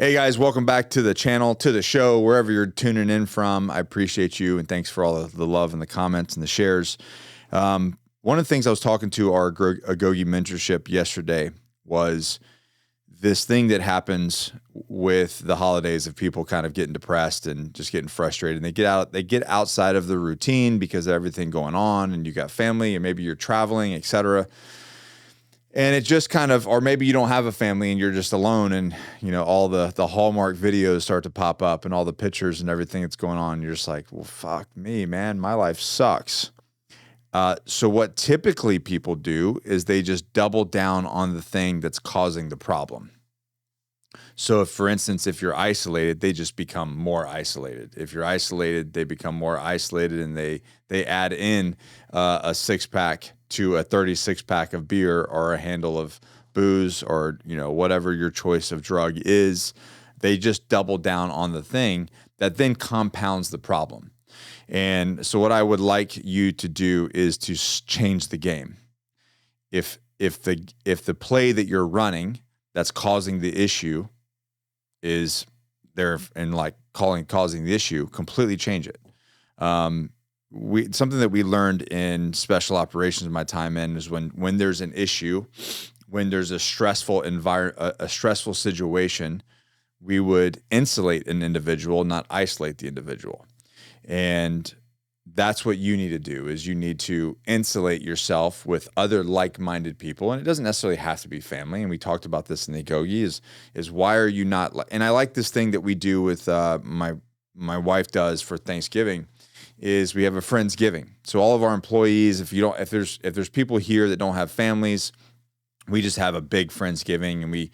Hey guys, welcome back to the channel, to the show, wherever you're tuning in from. I appreciate you, and thanks for all of the love and the comments and the shares. One of the things I was talking to our Agoge mentorship yesterday was this thing that happens with the holidays of people kind of getting depressed and just getting frustrated. And they get outside of the routine because of everything going on, and you got family, and maybe you're traveling, etc. And it just kind of, or maybe you don't have a family and you're just alone, and all the Hallmark videos start to pop up and all the pictures and everything that's going on. And you're just like, well, fuck me, man, my life sucks. So what typically people do is they just double down on the thing that's causing the problem. So if, for instance, if you're isolated, they just become more isolated. If you're isolated, they become more isolated, and they add in a 6-pack to a 36-pack of beer, or a handle of booze, or whatever your choice of drug is. They just double down on the thing that then compounds the problem. And so what I would like you to do is to change the game. If the play that you're running that's causing the issue is there, and like causing the issue, completely change it. Something that we learned in special operations in my time in is when there's an issue, when there's a stressful a stressful situation, we would insulate an individual, not isolate the individual. And that's what you need to do, is you need to insulate yourself with other like-minded people. And it doesn't necessarily have to be family. And we talked about this in the Agoge, is why are you not, and I like this thing that we do with my wife does for Thanksgiving, is we have a Friendsgiving. So all of our employees, if there's people here that don't have families, we just have a big Friendsgiving, and we,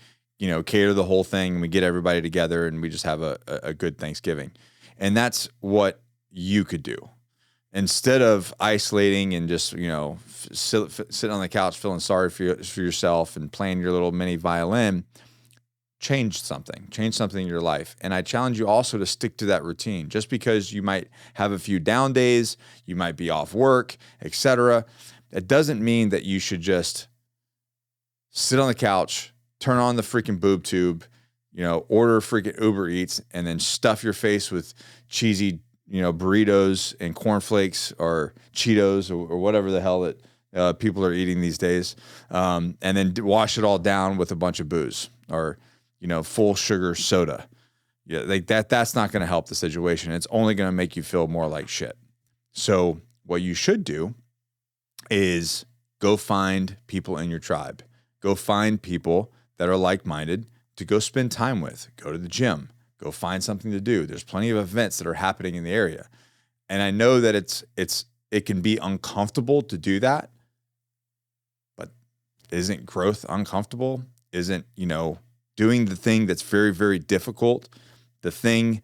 cater the whole thing, and we get everybody together, and we just have a good Thanksgiving. And that's what you could do. Instead of isolating and just, sitting on the couch feeling sorry for yourself and playing your little mini violin, change something in your life. And I challenge you also to stick to that routine. Just because you might have a few down days, you might be off work, etc., it doesn't mean that you should just sit on the couch, turn on the freaking boob tube, order freaking Uber Eats, and then stuff your face with cheesy, burritos and cornflakes or Cheetos or whatever the hell that people are eating these days, and then wash it all down with a bunch of booze or full sugar soda. Yeah, like that's not going to help the situation. It's only going to make you feel more like shit. So what you should do is go find people in your tribe. Go find people that are like-minded to go spend time with. Go to the gym. Go find something to do. There's plenty of events that are happening in the area. And I know that it can be uncomfortable to do that, but isn't growth uncomfortable? Isn't, doing the thing that's very, very difficult, the thing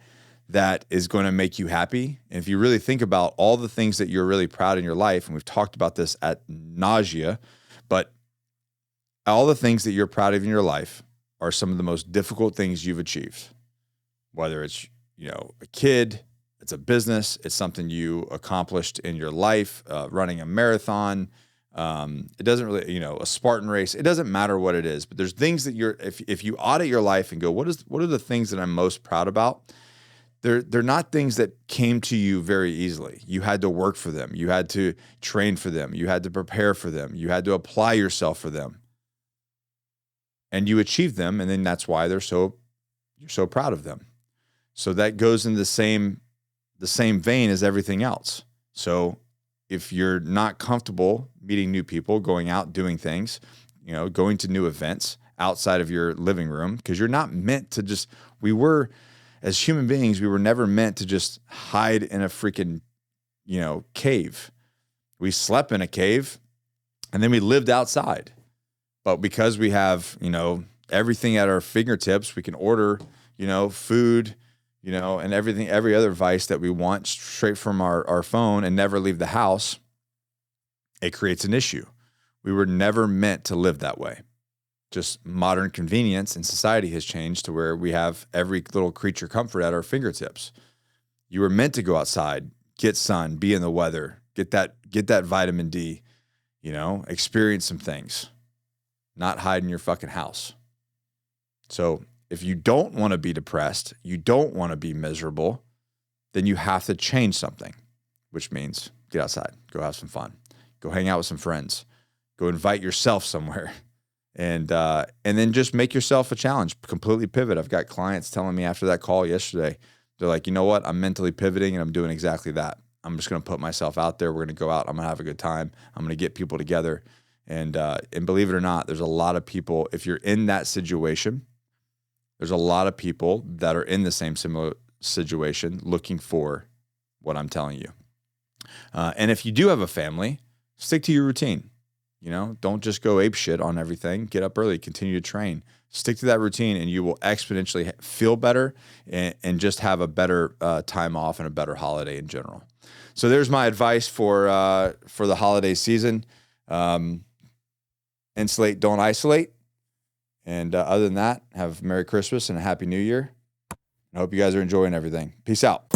that is going to make you happy? And if you really think about all the things that you're really proud in your life, and we've talked about this ad nauseam, but all the things that you're proud of in your life are some of the most difficult things you've achieved. Whether it's, a kid, it's a business, it's something you accomplished in your life, running a marathon. It doesn't really, a Spartan race. It doesn't matter what it is, but there's things that if you audit your life and go, what are the things that I'm most proud about? They're not things that came to you very easily. You had to work for them. You had to train for them. You had to prepare for them. You had to apply yourself for them. And you achieved them, and then that's why you're so proud of them. So that goes in the same vein as everything else. So if you're not comfortable meeting new people, going out, doing things, going to new events outside of your living room, because you're not meant to just, as human beings, we were never meant to just hide in a freaking, cave. We slept in a cave, and then we lived outside. But because we have, everything at our fingertips, we can order, food, and everything, every other vice that we want straight from our phone and never leave the house. It creates an issue. We were never meant to live that way. Just modern convenience and society has changed to where we have every little creature comfort at our fingertips. You were meant to go outside, get sun, be in the weather, get that vitamin D, experience some things, not hide in your fucking house. So if you don't want to be depressed, you don't want to be miserable, then you have to change something, which means get outside, go have some fun, go hang out with some friends, go invite yourself somewhere, and then just make yourself a challenge, completely pivot. I've got clients telling me after that call yesterday, they're like, you know what? I'm mentally pivoting and I'm doing exactly that. I'm just going to put myself out there. We're going to go out. I'm going to have a good time. I'm going to get people together. And believe it or not, there's a lot of people, if you're in that situation, there's a lot of people that are in the same similar situation looking for what I'm telling you. And if you do have a family, stick to your routine. Don't just go ape shit on everything. Get up early, continue to train. Stick to that routine, and you will exponentially feel better and just have a better time off and a better holiday in general. So there's my advice for the holiday season. Insulate, don't isolate. And other than that, have a Merry Christmas and a Happy New Year. I hope you guys are enjoying everything. Peace out.